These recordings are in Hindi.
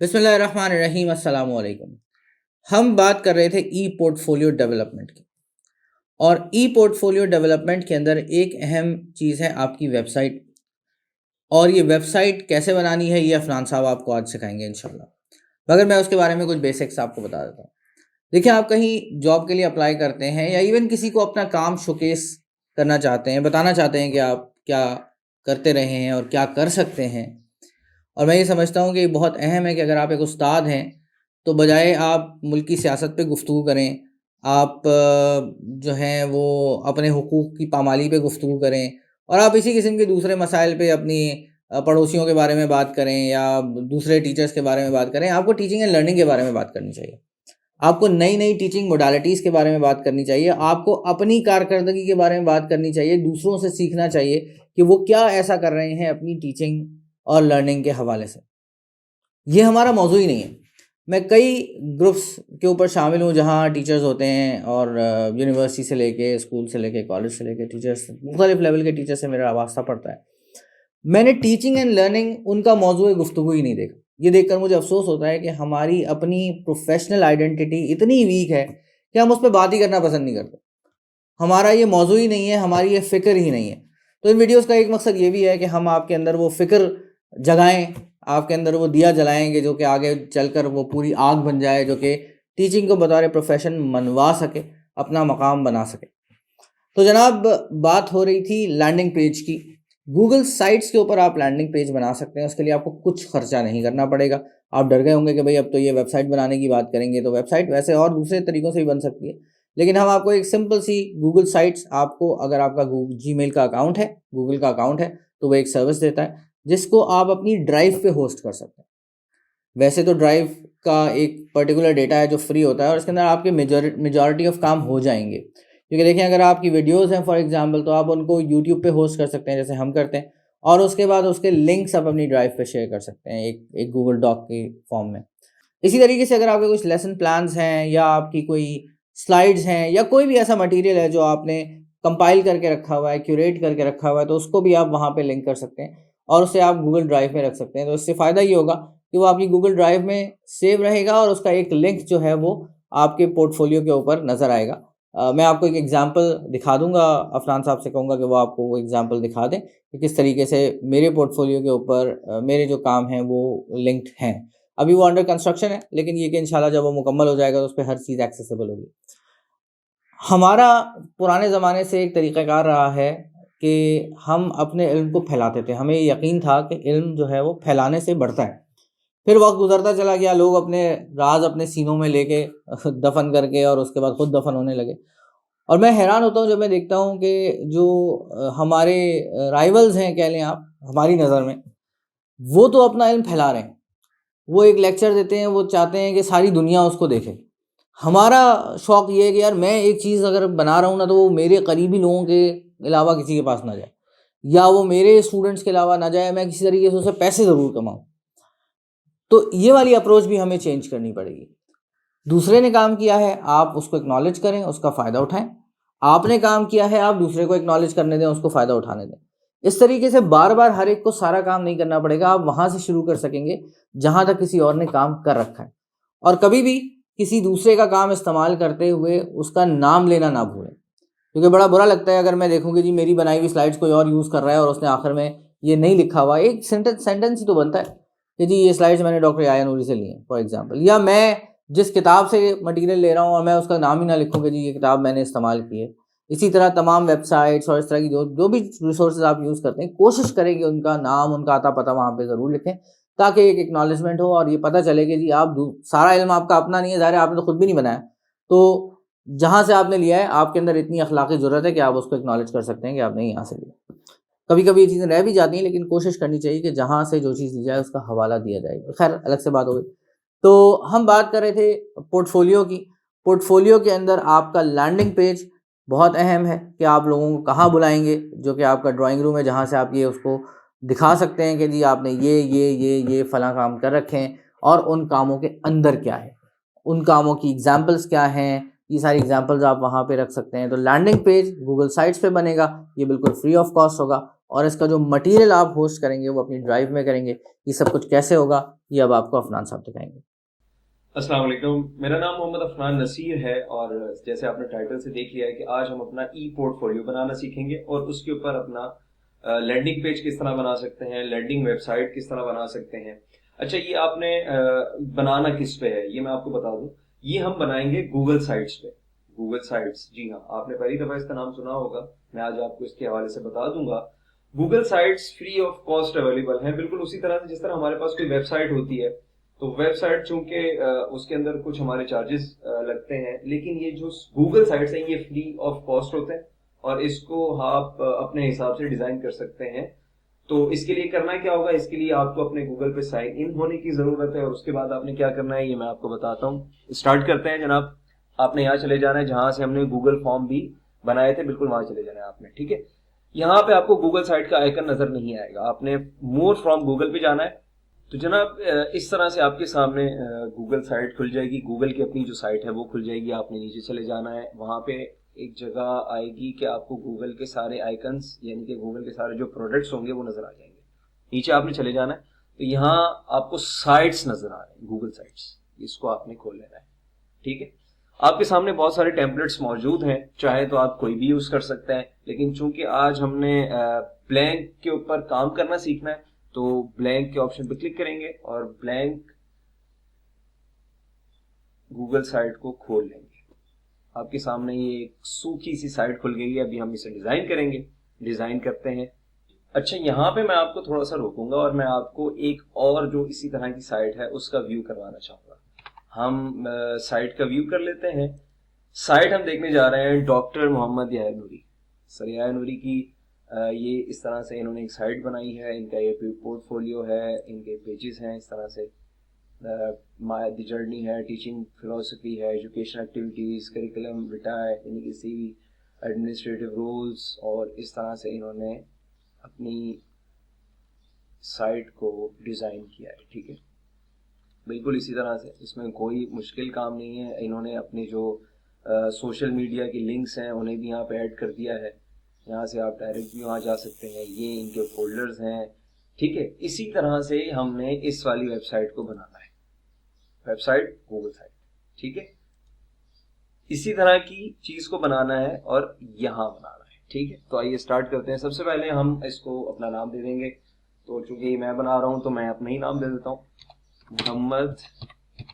बिस्मिल्लाहिर्रहमानिर्रहीम अस्सलाम वालेकुम। हम बात कर रहे थे ई पोर्टफोलियो डेवलपमेंट की, और ई पोर्टफोलियो डेवलपमेंट के अंदर एक अहम चीज़ है आपकी वेबसाइट। और ये वेबसाइट कैसे बनानी है ये अफनान साहब आपको आज सिखाएंगे इंशाल्लाह। मगर मैं उसके बारे में कुछ बेसिक्स आपको बता देता हूँ। देखिए, आप कहीं जॉब के लिए अप्लाई करते हैं या इवन किसी को अपना काम शोकेस करना चाहते हैं, बताना चाहते हैं कि आप क्या करते रहे हैं और क्या कर सकते हैं। और मैं ये समझता हूँ कि ये बहुत अहम है कि अगर आप एक उस्ताद हैं तो बजाय आप मुल्की सियासत पे गुफ्तगू करें, आप जो हैं वो अपने हुकूक की पामाली पे गुफ्तगू करें, और आप इसी किस्म के दूसरे मसाइल पे अपनी पड़ोसियों के बारे में बात करें या दूसरे टीचर्स के बारे में बात करें। आपको टीचिंग एंड लर्निंग के बारे में बात करनी चाहिए, आपको नई नई टीचिंग मोडालिटीज़ के बारे में बात करनी चाहिए, आपको अपनी कारकर्दगी के बारे में बात करनी चाहिए, दूसरों से सीखना चाहिए कि वो क्या ऐसा कर रहे हैं अपनी टीचिंग और लर्निंग के हवाले से। ये हमारा मौजू ही नहीं है। मैं कई ग्रुप्स के ऊपर शामिल हूँ जहाँ टीचर्स होते हैं, और यूनिवर्सिटी से लेके, स्कूल से लेके, कॉलेज से लेके, टीचर्स, मुख्तलिफ लेवल के टीचर से मेरा वास्ता पड़ता है। मैंने टीचिंग एंड लर्निंग उनका मौजू गुफ्तगू ही नहीं देखा। ये देखकर मुझे अफसोस होता है कि हमारी अपनी प्रोफेशनल आइडेंटिटी इतनी वीक है कि हम उस पर बात ही करना पसंद नहीं करते। हमारा ये मौजू ही नहीं है, हमारी ये फ़िक्र ही नहीं है। तो इन वीडियोस का एक मकसद ये भी है कि हम आपके अंदर वो फ़िक्र जगाएं, आपके अंदर वो दिया जलाएंगे जो कि आगे चलकर वो पूरी आग बन जाए, जो कि टीचिंग को बतौर प्रोफेशन मनवा सके, अपना मकाम बना सके। तो जनाब, बात हो रही थी लैंडिंग पेज की। गूगल साइट्स के ऊपर आप लैंडिंग पेज बना सकते हैं, उसके लिए आपको कुछ खर्चा नहीं करना पड़ेगा। आप डर गए होंगे कि भाई अब तो ये वेबसाइट बनाने की बात करेंगे, तो वेबसाइट वैसे और दूसरे तरीक़ों से भी बन सकती है, लेकिन हम आपको एक सिंपल सी गूगल साइट्स, आपको अगर आपका जीमेल का अकाउंट है, गूगल का अकाउंट है, तो वो एक सर्विस देता है जिसको आप अपनी ड्राइव पे होस्ट कर सकते हैं। वैसे तो ड्राइव का एक पर्टिकुलर डेटा है जो फ्री होता है, और इसके अंदर आपके मेजॉरिटी ऑफ काम हो जाएंगे। क्योंकि देखें, अगर आपकी वीडियोस हैं फॉर एग्जांपल, तो आप उनको यूट्यूब पे होस्ट कर सकते हैं जैसे हम करते हैं, और उसके बाद उसके लिंक्स आप अपनी ड्राइव पे शेयर कर सकते हैं एक गूगल डॉक के फॉर्म में। इसी तरीके से अगर आपके कुछ लेसन प्लान्स हैं या आपकी कोई स्लाइड्स हैं या कोई भी ऐसा मटेरियल है जो आपने कंपाइल करके रखा हुआ है, क्यूरेट करके रखा हुआ है, तो उसको भी आप वहाँ पे लिंक कर सकते हैं और उसे आप गूगल ड्राइव में रख सकते हैं। तो इससे फ़ायदा ये होगा कि वो आपकी गूगल ड्राइव में सेव रहेगा और उसका एक लिंक जो है वो आपके पोर्टफोलियो के ऊपर नज़र आएगा। मैं आपको एक एग्जांपल दिखा दूंगा, अफनान साहब से कहूँगा कि वो आपको वो एग्जांपल दिखा दें कि किस तरीके से मेरे पोर्टफोलियो के ऊपर मेरे जो काम हैं वो लिंक्ड हैं। अभी वो अंडर कंस्ट्रक्शन है, लेकिन ये कि इंशाल्लाह जब वो मुकम्मल हो जाएगा तो उस पर हर चीज़ एक्सेसिबल होगी। हमारा पुराने ज़माने से एक तरीक़ाकार रहा है कि हम अपने इल्म को फैलाते थे। हमें यकीन था कि इल्म जो है वो फैलाने से बढ़ता है। फिर वक्त गुजरता चला गया, लोग अपने राज अपने सीनों में लेके दफन करके और उसके बाद खुद दफन होने लगे। और मैं हैरान होता हूँ जब मैं देखता हूँ कि जो हमारे राइवल्स हैं, कह लें आप, हमारी नज़र में, वो तो अपना इल्म फैला रहे हैं। वो एक लेक्चर देते हैं, वो चाहते हैं कि सारी दुनिया उसको देखे। हमारा शौक़ ये है कि यार, मैं एक चीज़ अगर बना रहा हूँ ना, तो वो मेरे करीबी लोगों के अलावा किसी के पास ना जाए, या वो मेरे स्टूडेंट्स के अलावा ना जाए, मैं किसी तरीके से उससे पैसे ज़रूर कमाऊँ। तो ये वाली अप्रोच भी हमें चेंज करनी पड़ेगी। दूसरे ने काम किया है, आप उसको एक्नॉलेज करें, उसका फ़ायदा उठाएं। आपने काम किया है, आप दूसरे को एक्नॉलेज करने दें, उसको फ़ायदा उठाने दें। इस तरीके से बार बार हर एक को सारा काम नहीं करना पड़ेगा। आप वहाँ से शुरू कर सकेंगे जहाँ तक किसी और ने काम कर रखा है। और कभी भी किसी दूसरे का काम इस्तेमाल करते हुए उसका नाम लेना ना भूलें, क्योंकि बड़ा बुरा लगता है अगर मैं देखूँ कि जी मेरी बनाई हुई स्लाइड्स कोई और यूज़ कर रहा है और उसने आखिर में ये नहीं लिखा हुआ। एक सेंटेंस ही तो बनता है कि जी ये स्लाइड्स मैंने डॉक्टर याया नूरी से ली हैं फॉर एग्जांपल, या मैं जिस किताब से मटेरियल ले रहा हूँ और मैं उसका नाम ही ना लिखूँ कि जी ये किताब मैंने इस्तेमाल की है। इसी तरह तमाम वेबसाइट्स और इस तरह की जो भी रिसोर्सेज आप यूज़ करते हैं, कोशिश करें कि उनका नाम, उनका आता पता वहाँ पे ज़रूर लिखें, ताकि एक एक्नॉलेजमेंट हो और ये पता चले कि जी आप सारा इल्म आपका अपना नहीं है, ज़ाहिर है आपने तो खुद भी नहीं बनाया। तो जहाँ से आपने लिया है, आपके अंदर इतनी अखलाकी ज़रूरत है कि आप उसको एक्नॉलेज कर सकते हैं कि आपने यहाँ से लिया। कभी कभी ये चीज़ें रह भी जाती हैं, लेकिन कोशिश करनी चाहिए कि जहाँ से जो चीज़ ली जाए उसका हवाला दिया जाए। खैर, अलग से बात हो गई। तो हम बात कर रहे थे पोर्टफोलियो की। पोर्टफोलियो के अंदर आपका लैंडिंग पेज बहुत अहम है कि आप लोगों को कहाँ बुलाएंगे, जो कि आपका ड्राइंग रूम है, जहाँ से आप ये उसको दिखा सकते हैं कि जी आपने ये फलां काम कर रखे हैं, और उन कामों के अंदर क्या है, उन कामों की एग्जांपल्स क्या हैं, ये सारी एग्जांपल्स आप वहाँ पे रख सकते हैं। तो लैंडिंग पेज गूगल साइट्स पे बनेगा, ये बिल्कुल फ्री ऑफ कॉस्ट होगा और इसका जो मटेरियल आप होस्ट करेंगे वो अपनी ड्राइव में करेंगे। ये सब कुछ कैसे होगा ये अब आपको अफनान साहब दिखाएंगे। अस्सलाम वालेकुम, मेरा नाम मोहम्मद अफनान नसीर है और जैसे आपने टाइटल से देख लिया है कि आज हम अपना ई पोर्टफोलियो बनाना सीखेंगे और उसके ऊपर अपना लैंडिंग पेज किस तरह बना सकते हैं, लैंडिंग वेबसाइट किस तरह बना सकते हैं। अच्छा, ये आपने बनाना किस पे है ये मैं आपको बता दूं। ये हम बनाएंगे गूगल साइट्स पे। गूगल साइट्स, जी हाँ, आपने पहली दफा इसका नाम सुना होगा। मैं आज आपको इसके हवाले से बता दूंगा। Google sites free of cost available हैं, बिल्कुल उसी तरह से जिस तरह हमारे पास कोई वेबसाइट होती है। तो वेबसाइट चूंकि उसके अंदर कुछ हमारे चार्जेस लगते हैं, लेकिन ये जो गूगल साइट्स हैं ये फ्री ऑफ कॉस्ट होते हैं और इसको आप अपने हिसाब से डिजाइन कर सकते हैं। तो इसके लिए करना क्या होगा, इसके लिए आपको अपने गूगल पे साइन इन होने की जरूरत है और उसके बाद आपने क्या करना है ये मैं आपको बताता हूँ। स्टार्ट करते हैं जनाब। आपने यहाँ चले जाना है जहां से हमने गूगल फॉर्म भी बनाए थे, बिल्कुल वहां चले जाना है आपने। ठीक है, यहाँ पे आपको गूगल साइट का आइकन नजर नहीं आएगा, आपने मोर फ्रॉम गूगल पे जाना है। तो जनाब इस तरह से आपके सामने गूगल साइट खुल जाएगी। गूगल की अपनी जो साइट है वो खुल जाएगी। आपने नीचे चले जाना है, वहां पे एक जगह आएगी कि आपको गूगल के सारे आइकन्स यानी कि गूगल के सारे जो प्रोडक्ट्स होंगे वो नजर आ जाएंगे। नीचे आपने चले जाना है तो यहाँ आपको साइट्स नजर आ रहे हैं, गूगल साइट्स, इसको आपने खोल लेना है। ठीक है, आपके सामने बहुत सारे टेम्पलेट्स मौजूद हैं, चाहे तो आप कोई भी यूज कर सकते हैं, लेकिन चूंकि आज हमने ब्लैंक के ऊपर काम करना सीखना है तो ब्लैंक के ऑप्शन पे क्लिक करेंगे और ब्लैंक गूगल साइट को खोल लेंगे। आपके सामने ये एक सूखी सी साइट खुल गई है। अभी हम इसे डिजाइन करेंगे, डिजाइन करते हैं। अच्छा, यहाँ पे मैं आपको थोड़ा सा रोकूंगा और मैं आपको एक और जो इसी तरह की साइट है उसका व्यू करवाना चाहूंगा। हम साइट का व्यू कर लेते हैं। साइट हम देखने जा रहे हैं डॉक्टर मोहम्मद याहिया नूरी। सर याहिया नूरी की ये इस तरह से इन्होंने एक साइट बनाई है। इनका ये पोर्टफोलियो है, इनके पेजेस हैं इस तरह से। माय द जर्नी है, टीचिंग फिलोसफी है, एजुकेशन एक्टिविटीज, करिकुलम विटा है, यानी कि सीवी, एडमिनिस्ट्रेटिव रोल्स, और इस तरह से इन्होंने अपनी साइट को डिज़ाइन किया है। ठीक है, बिल्कुल इसी तरह से, इसमें कोई मुश्किल काम नहीं है। इन्होंने अपने जो सोशल मीडिया की लिंक्स हैं उन्हें भी यहाँ पे ऐड कर दिया है। यहाँ से आप डायरेक्ट भी वहाँ जा सकते हैं, ये इनके फोल्डर्स हैं। ठीक है, इसी तरह से हमने इस वाली वेबसाइट को बनाना है, वेबसाइट गूगल साइट। ठीक है, इसी तरह की चीज को बनाना है और यहाँ बनाना है। ठीक है, तो आइए स्टार्ट करते हैं। सबसे पहले हम इसको अपना नाम दे देंगे। तो चूंकि मैं बना रहा हूं तो मैं अपना ही नाम दे देता हूँ, मोहम्मद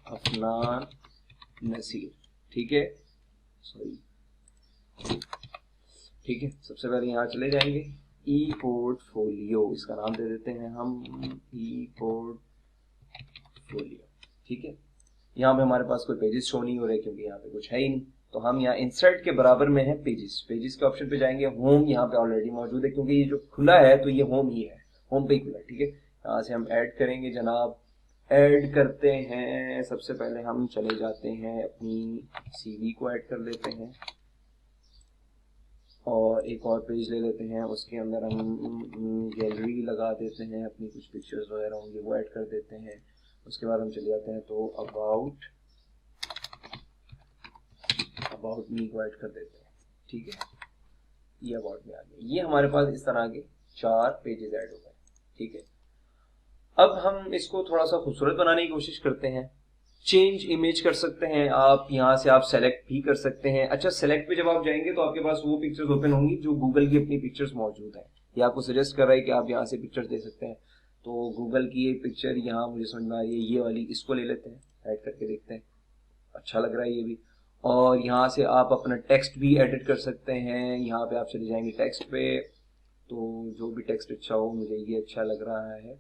अफनान नसीर। ठीक है, सॉरी। ठीक है, सबसे पहले यहाँ चले जाएंगे, ई पोर्टफोलियो इसका नाम दे देते हैं हम, ई पोर्टफोलियो। ठीक है, यहाँ पे हमारे पास कोई पेजेस शो नहीं हो रहे क्योंकि यहाँ पे कुछ है ही नहीं। तो हम यहाँ इंसर्ट के बराबर में है पेजेस, पेजेस के ऑप्शन पे जाएंगे। होम यहाँ पे ऑलरेडी मौजूद है क्योंकि ये जो खुला है तो ये होम ही है, होम पे ही खुला है। ठीक है, यहाँ से हम ऐड करेंगे जनाब, ऐड करते हैं। सबसे पहले हम चले जाते हैं अपनी सीवी को ऐड कर लेते हैं और एक और पेज ले लेते हैं, उसके अंदर हम गैलरी लगा देते हैं, अपनी कुछ पिक्चर्स वगैरह होंगे वो ऐड कर देते हैं। उसके बाद हम चले जाते हैं तो अबाउट मी को ऐड कर देते हैं। ठीक है, ये अबाउट में आ गया। ये हमारे पास इस तरह के 4 पेजेस ऐड हो गए। ठीक है, अब हम इसको थोड़ा सा खूबसूरत बनाने की कोशिश करते हैं। चेंज इमेज कर सकते हैं आप, यहाँ से आप सेलेक्ट भी कर सकते हैं। अच्छा, सेलेक्ट पे जब आप जाएंगे तो आपके पास वो पिक्चर्स ओपन होंगी जो गूगल की अपनी पिक्चर्स मौजूद है। ये आपको सजेस्ट कर रहा है कि आप यहाँ से पिक्चर्स दे सकते हैं। तो गूगल की ये पिक्चर यहाँ मुझे समझ में आ रही है, ये वाली, इसको ले लेते हैं, ऐड करके देखते हैं। अच्छा लग रहा है ये भी। और यहाँ से आप अपना टेक्स्ट भी एडिट कर सकते हैं। यहाँ पे आप चले जाएंगे टेक्स्ट पे, तो जो भी टेक्स्ट अच्छा हो, मुझे ये अच्छा लग रहा है,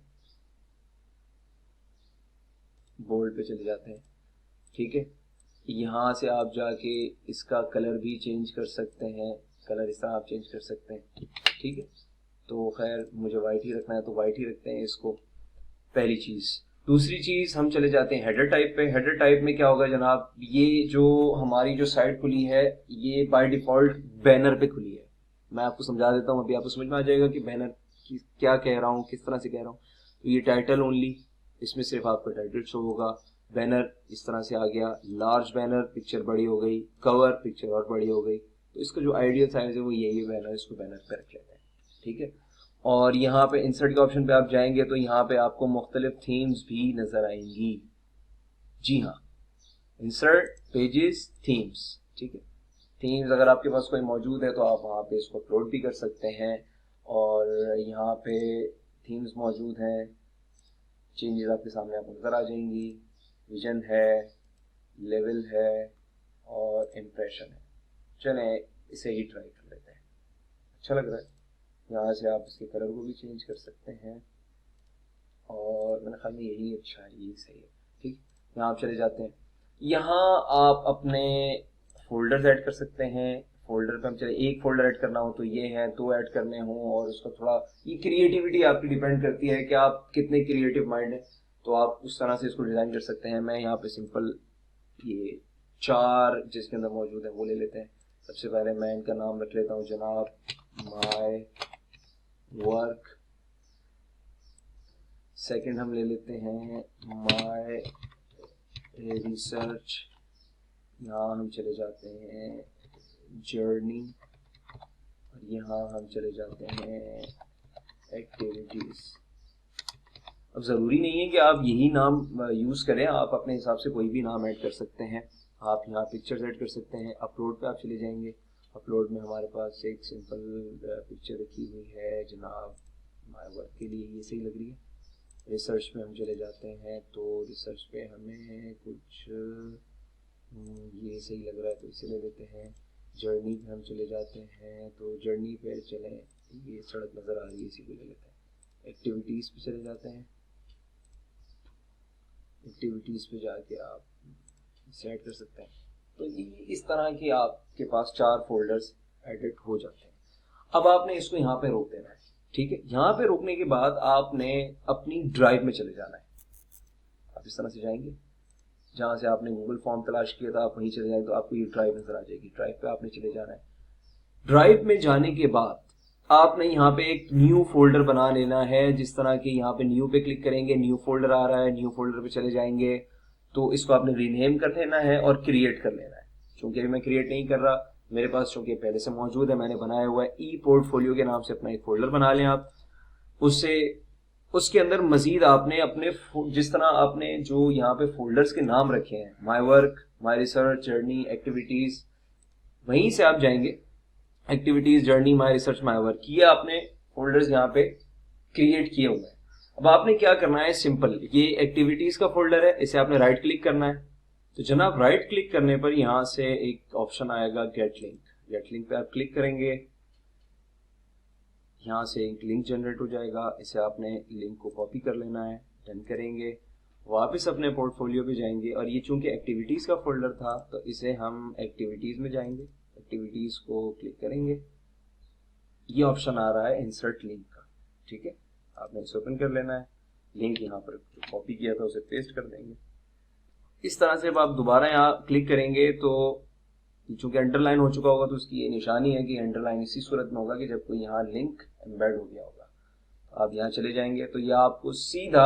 बोल्ड पे चले जाते हैं। ठीक है, यहाँ से आप जाके इसका कलर भी चेंज कर सकते हैं, कलर इस तरह आप चेंज कर सकते हैं। ठीक है, तो खैर मुझे वाइट ही रखना है तो वाइट ही रखते हैं इसको, पहली चीज। दूसरी चीज, हम चले जाते हैं हेडर टाइप पे। हेडर टाइप में क्या होगा जनाब, ये जो हमारी जो साइट खुली है ये बाय डिफॉल्ट बैनर पे खुली है। मैं आपको समझा देता हूँ, अभी आपको समझ में आ जाएगा कि बैनर क्या कह रहा हूँ, किस तरह से कह रहा हूँ। तो ये टाइटल ओनली, इसमें सिर्फ आपका टाइटल शो होगा। बैनर इस तरह से आ गया, लार्ज बैनर, पिक्चर बड़ी हो गई, कवर पिक्चर और बड़ी हो गई। तो इसका जो आइडियल साइज है वो यही है बैनर, इसको बैनर पे रख लेते हैं। ठीक है, और यहाँ पे इंसर्ट के ऑप्शन पे आप जाएंगे तो यहाँ पे आपको मुख्तलिफ थीम्स भी नजर आएंगी। जी हाँ, इंसर्ट पेजेस थीम्स, ठीक है। थीम्स अगर आपके पास कोई मौजूद है तो आप वहाँ पे इसको अपलोड भी कर सकते हैं, और यहाँ पे थीम्स मौजूद हैं, चेंजेस आपके सामने आपको नज़र आ जाएंगी। विजन है, लेवल है और इम्प्रेशन है। चलें इसे ही ट्राई कर लेते हैं, अच्छा लग रहा है। यहाँ से आप इसके कलर को भी चेंज कर सकते हैं, और मेरे ख्याल में यही अच्छा है, यही सही है, ठीक। यहाँ आप चले जाते हैं, यहाँ आप अपने फोल्डर्स ऐड कर सकते हैं। फोल्डर पे हम चले, एक फोल्डर ऐड करना हो तो ये है, दो ऐड करने हो, और उसका थोड़ा ये क्रिएटिविटी आपकी डिपेंड करती है कि आप कितने क्रिएटिव माइंड है, तो आप उस तरह से इसको डिज़ाइन कर सकते हैं। मैं यहाँ पे सिंपल ये 4 जिसके अंदर मौजूद है वो ले लेते हैं। सबसे पहले मैं इनका नाम रख लेता हूँ जनाब माय वर्क। सेकंड हम ले लेते हैं माय रिसर्च। यहाँ हम चले जाते हैं जर्नी, और यहाँ हम चले जाते हैं एक्टिविटीज। अब ज़रूरी नहीं है कि आप यही नाम यूज़ करें, आप अपने हिसाब से कोई भी नाम ऐड कर सकते हैं। आप यहाँ पिक्चर्स ऐड कर सकते हैं। अपलोड पे आप चले जाएंगे, अपलोड में हमारे पास एक सिंपल पिक्चर रखी हुई है जनाब माय वर्क के लिए, ये सही लग रही है। रिसर्च पे हम चले जाते हैं, तो रिसर्च पे हमें कुछ ये सही लग रहा है तो इसे ले लेते हैं। जर्नी पे हम चले जाते हैं, तो जर्नी पे चलें, ये सड़क नज़र आ रही है, इसी को ले लेते हैं। एक्टिविटीज़ पे चले जाते हैं, एक्टिविटीज़ पे जाके आप सेट कर सकते हैं। तो ये इस तरह के आपके पास 4 फोल्डर्स एडिट हो जाते हैं। अब आपने इसको यहाँ पे रोक देना है, ठीक है। यहाँ पे रोकने के बाद आपने अपनी ड्राइव में चले जाना है। आप इस तरह से जाएंगे, जहाँ से आपने गूगल फॉर्म तलाश किया था आप वहीं चले जाएंगे, तो आपको ये ड्राइव नजर आ जाएगी। ड्राइव पे आपने चले जाना है। ड्राइव में जाने के बाद आपने यहाँ पे एक न्यू फोल्डर बना लेना है। जिस तरह के यहाँ पे न्यू पे क्लिक करेंगे, न्यू फोल्डर आ रहा है, न्यू फोल्डर पे चले जाएंगे, तो इसको आपने रीनेम कर लेना है और क्रिएट कर लेना है। क्योंकि अभी मैं क्रिएट नहीं कर रहा, मेरे पास चूंकि पहले से मौजूद है, मैंने बनाया हुआ है। ई पोर्टफोलियो के नाम से अपना एक फोल्डर बना लें आप। उससे उसके अंदर मजीद आपने अपने जिस तरह आपने जो यहाँ पे फोल्डर्स के नाम रखे हैं, my work, my research, journey, activities, वहीं से आप जाएंगे। Activities, journey, my research, my work, ये आपने फोल्डर्स यहाँ पे क्रिएट किए हुए हैं। अब आपने क्या करना है, सिंपल, ये एक्टिविटीज का फोल्डर है, इसे आपने राइट क्लिक करना है। तो जनाब राइट क्लिक करने पर यहाँ से एक ऑप्शन आएगा गेट लिंक। गेट लिंक पे आप क्लिक करेंगे, यहाँ से एक लिंक जनरेट हो जाएगा। इसे आपने लिंक को कॉपी कर लेना है, डन करेंगे, वापस अपने पोर्टफोलियो पे जाएंगे, और ये चूंकि एक्टिविटीज का फोल्डर था तो इसे हम एक्टिविटीज में जाएंगे, एक्टिविटीज को क्लिक करेंगे। ये ऑप्शन आ रहा है इंसर्ट लिंक का, ठीक है। आपने इसे ओपन कर लेना है, लिंक यहाँ पर जो कॉपी किया था उसे पेस्ट कर देंगे। इस तरह से जब आप दोबारा यहाँ क्लिक करेंगे तो चूंकि अंडरलाइन हो चुका होगा तो उसकी ये निशानी है कि अंडरलाइन इसी सूरत में होगा कि जब कोई यहाँ लिंक एम्बेड हो गया होगा। तो आप यहाँ चले जाएंगे तो यह आपको सीधा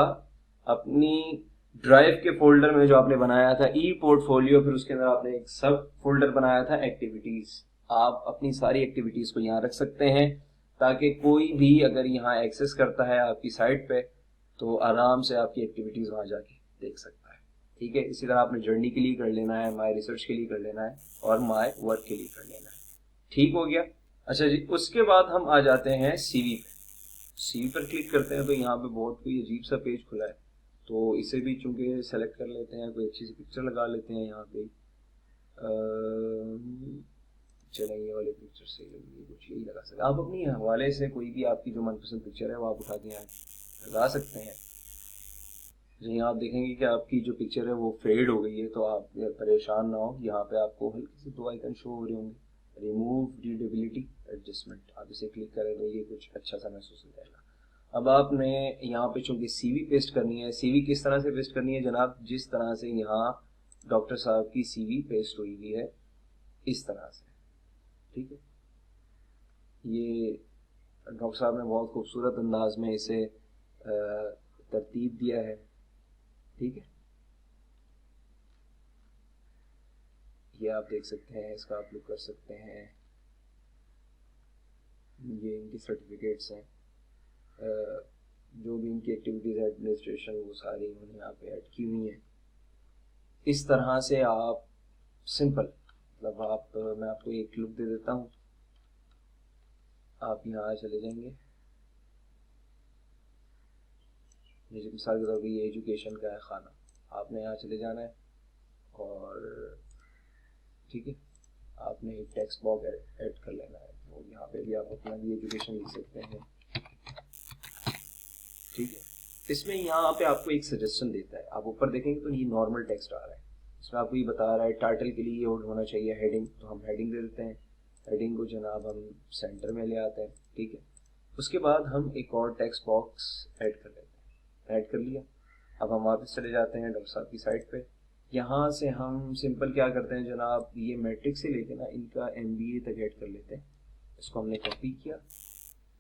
अपनी ड्राइव के फोल्डर में जो आपने बनाया था ई पोर्टफोलियो, फिर उसके अंदर आपने एक सब फोल्डर बनाया था एक्टिविटीज, आप अपनी सारी एक्टिविटीज को यहाँ रख सकते हैं, ताकि कोई भी अगर यहाँ एक्सेस करता है आपकी साइट पे तो आराम से आपकी एक्टिविटीज वहां जाके देख सकता है, ठीक है। इसी तरह आपने जर्नी के लिए कर लेना है, माय रिसर्च के लिए कर लेना है, और माय वर्क के लिए कर लेना है, ठीक हो गया। अच्छा जी, उसके बाद हम आ जाते हैं सीवी पे। सीवी पर क्लिक करते हैं तो यहाँ पे बहुत कोई अजीब सा पेज खुला है, तो इसे भी चूंकि सेलेक्ट कर लेते हैं, कोई अच्छी सी पिक्चर लगा लेते हैं यहाँ पे। चलें ये वाली पिक्चर सही लगी, कुछ यही लगा सकते, आप अपनी हवाले से कोई भी आपकी जो मनपसंद पिक्चर है वो आप उठा के यहाँ लगा सकते हैं। यहाँ आप देखेंगे कि आपकी जो पिक्चर है वो फेड हो गई है, तो आप परेशान ना हो, यहाँ पे आपको हल्के से 2 आइकन शो हो रहे होंगे, रिमूव रीडेबिलिटी एडजस्टमेंट, आप इसे क्लिक करें तो ये कुछ अच्छा सा महसूस हो जाएगा। अब आपने यहाँ पे चूंकि सीवी पेस्ट करनी है, सीवी किस तरह से पेस्ट करनी है जनाब, जिस तरह से यहाँ डॉक्टर साहब की सीवी पेस्ट हुई हुई है इस तरह से, ठीक है। ये डॉक्टर साहब ने बहुत खूबसूरत अंदाज में इसे तरतीब दिया है, ठीक है। ये आप देख सकते हैं, इसका आप लुक कर सकते हैं, ये इनकी सर्टिफिकेट्स हैं, जो भी इनकी एक्टिविटीज़ है एडमिनिस्ट्रेशन वो सारी इन्होंने यहाँ पे ऐड की हुई हैं। इस तरह से आप सिंपल मतलब आप मैं आपको एक लुक दे देता हूँ। आप यहाँ चले जाएंगे, जैसे मिसाल के तौर पर ये एजुकेशन का है खाना, आपने यहाँ चले जाना है और ठीक है आपने एक टेक्स्ट बॉक्स ऐड कर लेना है। तो यहाँ पे भी आप अपना भी एजुकेशन लिख सकते हैं, ठीक है। इसमें यहाँ पे आपको एक सजेशन देता है, आप ऊपर देखेंगे तो ये नॉर्मल टेक्स्ट आ रहा है, इसमें आपको ये बता रहा है टाइटल के लिए ये होना चाहिए हेडिंग, तो हम हेडिंग दे देते हैं। हेडिंग को जनाब हम सेंटर में ले आते हैं, ठीक है। उसके बाद हम एक और टेक्स्ट बॉक्स ऐड कर लेते हैं, ऐड कर लिया। अब हम वापस चले जाते हैं डॉक्टर साहब की साइट पे। यहाँ से हम सिंपल क्या करते हैं जनाब, ये मैट्रिक्स से लेके ना इनका MBA तक ऐड कर लेते हैं। इसको हमने कॉपी किया,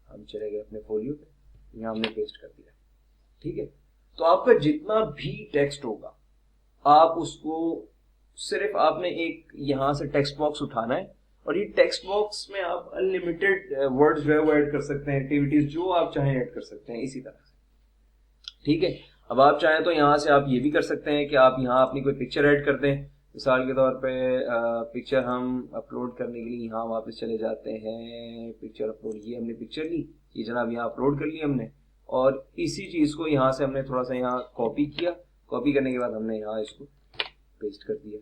हम चले गए अपने फोलियो पे, यहाँ हमने पेस्ट कर दिया, ठीक है। तो आपका जितना भी टेक्स्ट होगा आप उसको सिर्फ आपने एक यहाँ से टेक्स्ट बॉक्स उठाना है और ये टेक्स्ट बॉक्स में आप अनलिमिटेड वर्ड्स जो है वो ऐड कर सकते हैं, एक्टिविटीज जो आप चाहें ऐड कर सकते हैं इसी तरह से, ठीक है। अब आप चाहें तो यहाँ से आप ये भी कर सकते हैं कि आप यहाँ अपनी कोई पिक्चर ऐड कर दें। मिसाल के तौर पे पिक्चर हम अपलोड करने के लिए यहाँ वापस चले जाते हैं, पिक्चर अपलोड, ये हमने पिक्चर ली, ये जनाब यहाँ अपलोड कर ली हमने, और इसी चीज़ को यहाँ से हमने थोड़ा सा यहाँ कॉपी किया। कॉपी करने के बाद हमने यहाँ इसको पेस्ट कर दिया,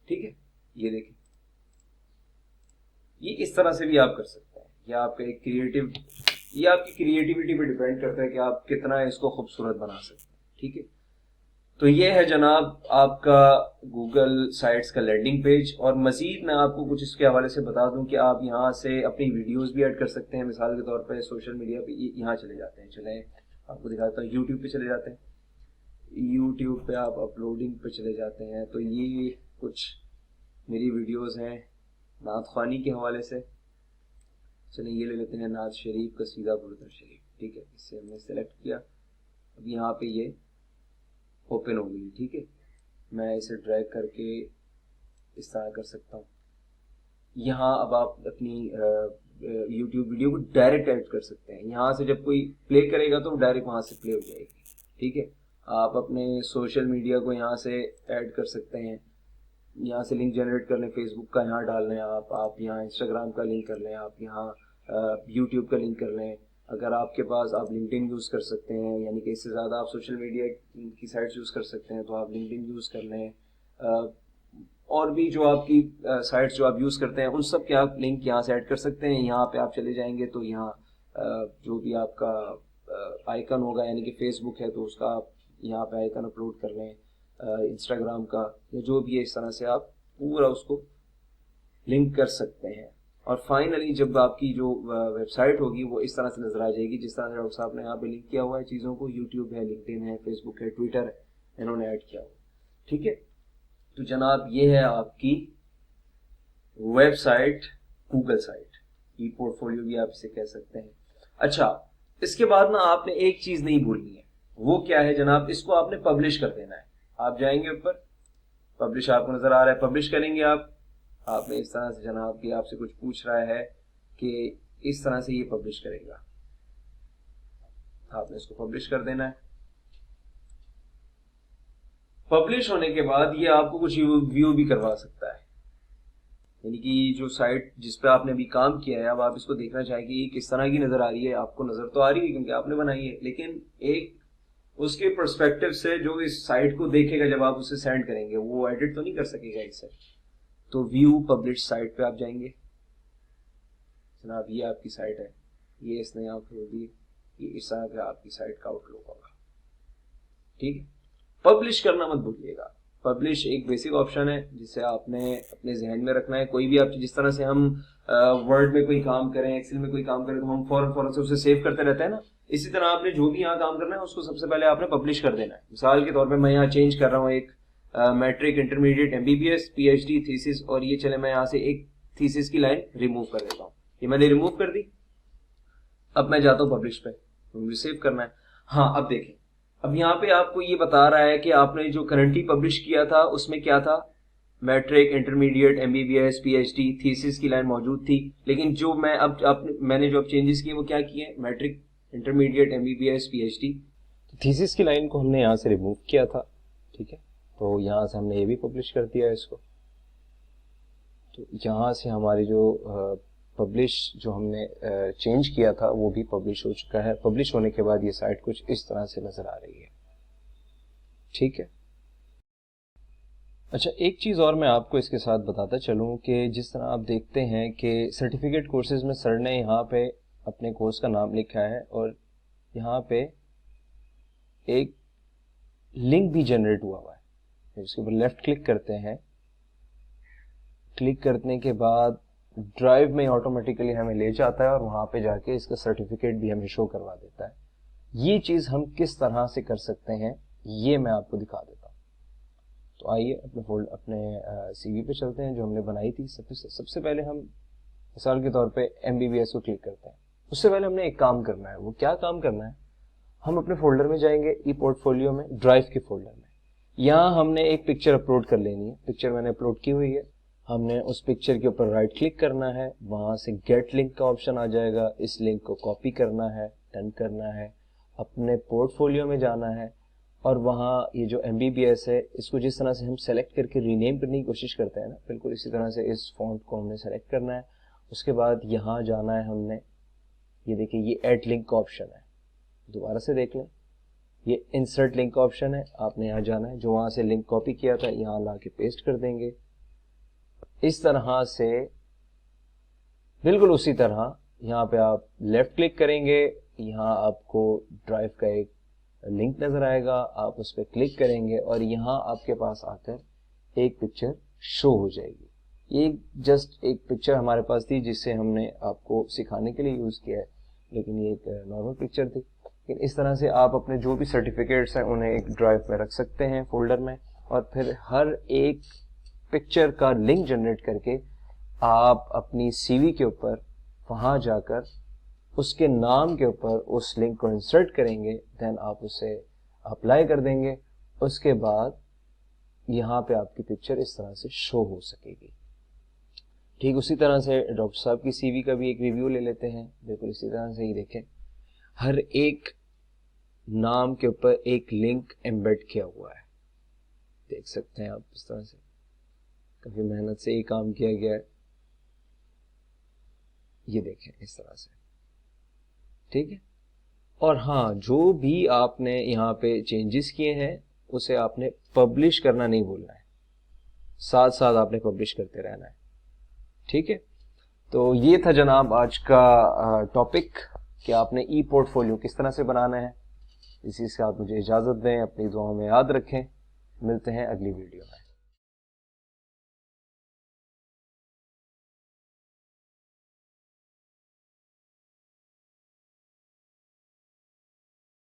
ठीक है। ये देखिए, ये इस तरह से भी आप कर सकते हैं। ये आपका एक ये आपकी क्रिएटिविटी पे डिपेंड करता है कि आप कितना इसको खूबसूरत बना सकते हैं, ठीक है। तो ये है जनाब आपका गूगल साइट्स का लैंडिंग पेज। और मजीद मैं आपको कुछ इसके हवाले से बता दूं कि आप यहाँ से अपनी वीडियोस भी ऐड कर सकते हैं। मिसाल के तौर पे सोशल मीडिया पे यहाँ चले जाते हैं, चले आपको दिखाता हूँ, यूट्यूब पे चले जाते हैं। यूट्यूब पे आप अपलोडिंग पे चले जाते हैं, तो ये कुछ मेरी वीडियोस हैं नात ख्वानी के हवाले से। चलिए ये ले लेते हैं नात शरीफ कसीदा बुरदर शरीफ, ठीक है। इससे हमने सेलेक्ट किया, अब यहाँ पे ये ओपन हो गई, ठीक है। मैं इसे ड्रैग करके इस तरह कर सकता हूँ। यहाँ अब आप अपनी YouTube वीडियो को डायरेक्ट ऐड कर सकते हैं। यहाँ से जब कोई प्ले करेगा तो डायरेक्ट वहाँ से प्ले हो जाएगी, ठीक है। आप अपने सोशल मीडिया को यहाँ से ऐड कर सकते हैं, यहाँ से लिंक जनरेट कर लें, फेसबुक का यहाँ डाल लें आप यहाँ इंस्टाग्राम का लिंक कर लें, आप यहाँ यूट्यूब का लिंक कर लें। अगर आपके पास, आप लिंक्डइन यूज़ कर सकते हैं, यानी कि इससे ज़्यादा आप सोशल मीडिया की साइट्स यूज़ कर सकते हैं, तो आप लिंक्डइन यूज़ कर लें। और भी जो आपकी साइट्स जो आप यूज़ करते हैं उन सब के आप लिंक यहाँ से ऐड कर सकते हैं। यहाँ पे आप चले जाएंगे तो यहाँ जो भी आपका आइकन होगा, यानी कि फेसबुक है तो उसका आप यहाँ पे आइकन अपलोड कर लें, इंस्टाग्राम का या जो भी है, इस तरह से आप पूरा उसको लिंक कर सकते हैं। और फाइनली जब आपकी जो वेबसाइट होगी वो इस तरह से नजर आ जाएगी जिस तरह से डॉक्टर साहब ने यहाँ पे लिंक किया हुआ है चीज़ों को। यूट्यूब है, लिंक्डइन है, फेसबुक है, ट्विटर है, इन्होंने ऐड किया हुआ, ठीक है। तो जनाब ये है आपकी वेबसाइट, गूगल साइट, ई पोर्टफोलियो भी आप इसे कह सकते हैं। अच्छा, इसके बाद ना आपने एक चीज नहीं भूलनी है, वो क्या है जनाब, इसको आपने पब्लिश कर देना है। आप जाएंगे ऊपर, पब्लिश आपको नजर आ रहा है, पब्लिश करेंगे आपने इस तरह से जनाब कि आपसे कुछ पूछ रहा है कि इस तरह से ये पब्लिश करेगा, आपने इसको पब्लिश कर देना है। पब्लिश होने के बाद ये आपको कुछ व्यू भी करवा सकता है, यानी कि जो साइट जिस पे आपने अभी काम किया है, अब आप इसको देखना चाहें कि किस तरह की नजर आ रही है। आपको नजर तो आ रही है क्योंकि आपने बनाई है, लेकिन एक उसके पर्सपेक्टिव से जो इस साइट को देखेगा जब आप उसे सेंड करेंगे वो एडिट तो नहीं कर सकेगा इससे। तो व्यू पब्लिश साइट पे आप जाएंगे, जनाब ये आपकी साइट है, ये इसने यहाँ खोल दी, ये इस तरह से आपकी साइट का आउटलुक होगा, ठीक है। पब्लिश करना मत भूलिएगा। पब्लिश एक बेसिक ऑप्शन है जिसे आपने अपने जहन में रखना है। कोई भी आप, जिस तरह से हम वर्ड में कोई काम करें, एक्सेल में कोई काम करें तो हम फौरन से उसे सेव करते रहते हैं ना, इसी तरह आपने जो भी यहाँ काम करना है उसको सबसे पहले आपने पब्लिश कर देना है। मिसाल के तौर पे मैं यहाँ चेंज कर रहा हूँ एक matric, intermediate, MBBS, PhD, thesis, और ये चले मैं यहाँ से एक थीसिस की लाइन रिमूव कर देता हूँ। ये मैंने रिमूव कर दी। अब मैं जाता हूँ पब्लिश पे, मुझे सेव करना है। हाँ, अब देखें, अब यहाँ पे आपको ये बता रहा है कि आपने जो करंटली पब्लिश किया था उसमें क्या था, matric, intermediate, MBBS, PhD, thesis की लाइन मौजूद थी, लेकिन जो मैंने जो अब चेंजेस किए वो क्या किए, matric, intermediate, MBBS, PhD, thesis की लाइन को हमने यहाँ से रिमूव किया था। ठीक है, तो यहाँ से हमने ये भी पब्लिश कर दिया है इसको। तो यहाँ से हमारी जो पब्लिश जो हमने चेंज किया था वो भी पब्लिश हो चुका है। पब्लिश होने के बाद ये साइट कुछ इस तरह से नजर आ रही है। ठीक है, अच्छा एक चीज़ और मैं आपको इसके साथ बताता चलूँ कि जिस तरह आप देखते हैं कि सर्टिफिकेट कोर्सेज में सर ने यहाँ पे अपने कोर्स का नाम लिखा है और यहाँ पे एक लिंक भी जनरेट हुआ है। इसके ऊपर लेफ्ट क्लिक करते हैं, क्लिक करने के बाद ड्राइव में ऑटोमेटिकली हमें ले जाता है और वहाँ पे जाके इसका सर्टिफिकेट भी हमें शो करवा देता है। ये चीज़ हम किस तरह से कर सकते हैं ये मैं आपको दिखा देता हूँ। तो आइए अपने सीवी पे चलते हैं जो हमने बनाई थी। सबसे पहले हम मिसाल के तौर पे एमबीबीएस को क्लिक करते हैं। उससे पहले हमने एक काम करना है। वो क्या काम करना है, हम अपने फोल्डर में जाएंगे, ई पोर्टफोलियो में, ड्राइव के फोल्डर में। यहाँ हमने एक पिक्चर अपलोड कर लेनी है। पिक्चर मैंने अपलोड की हुई है। हमने उस पिक्चर के ऊपर राइट क्लिक करना है, वहां से गेट लिंक का ऑप्शन आ जाएगा। इस लिंक को कॉपी करना है, डन करना है, अपने पोर्टफोलियो में जाना है और वहाँ ये जो एमबीबीएस है इसको जिस तरह से हम सेलेक्ट करके रीनेम करने की कोशिश करते हैं ना, बिल्कुल इसी तरह से इस फॉन्ट को हमने सेलेक्ट करना है। उसके बाद यहाँ जाना है हमने, ये देखिए ये ऐड लिंक का ऑप्शन है, दोबारा से देख लें, ये इंसर्ट लिंक का ऑप्शन है। आपने यहाँ जाना है, जो वहाँ से लिंक कॉपी किया था यहाँ ला के पेस्ट कर देंगे। इस तरह से बिल्कुल उसी तरह यहाँ पे आप लेफ्ट क्लिक करेंगे, यहाँ आपको ड्राइव का एक लिंक नजर आएगा, आप उस पर क्लिक करेंगे और यहाँ आपके पास आकर एक पिक्चर शो हो जाएगी। ये जस्ट एक पिक्चर हमारे पास थी जिससे हमने आपको सिखाने के लिए यूज किया है, लेकिन ये एक नॉर्मल पिक्चर थी। लेकिन इस तरह से आप अपने जो भी सर्टिफिकेट्स हैं उन्हें एक ड्राइव में रख सकते हैं फोल्डर में, और फिर हर एक पिक्चर का लिंक जनरेट करके आप अपनी सीवी के ऊपर वहां जाकर उसके नाम के ऊपर उस लिंक को इंसर्ट करेंगे, देन आप उसे अप्लाई कर देंगे। उसके बाद यहाँ पे आपकी पिक्चर इस तरह से शो हो सकेगी। ठीक उसी तरह से डॉक्टर साहब की सीवी का भी एक रिव्यू ले लेते हैं। बिल्कुल इसी तरह से ही देखें, हर एक नाम के ऊपर एक लिंक एम्बेड किया हुआ है, देख सकते हैं आप। इस तरह से काफी मेहनत से ये काम किया गया है, ये देखें इस तरह से। ठीक है, और हाँ, जो भी आपने यहाँ पे चेंजेस किए हैं उसे आपने पब्लिश करना नहीं भूलना है, साथ साथ आपने पब्लिश करते रहना है। ठीक है, तो ये था जनाब आज का टॉपिक कि आपने ई पोर्टफोलियो किस तरह से बनाना है। इसी से आप मुझे इजाजत दें, अपनी दुआओं में याद रखें। मिलते हैं अगली वीडियो में।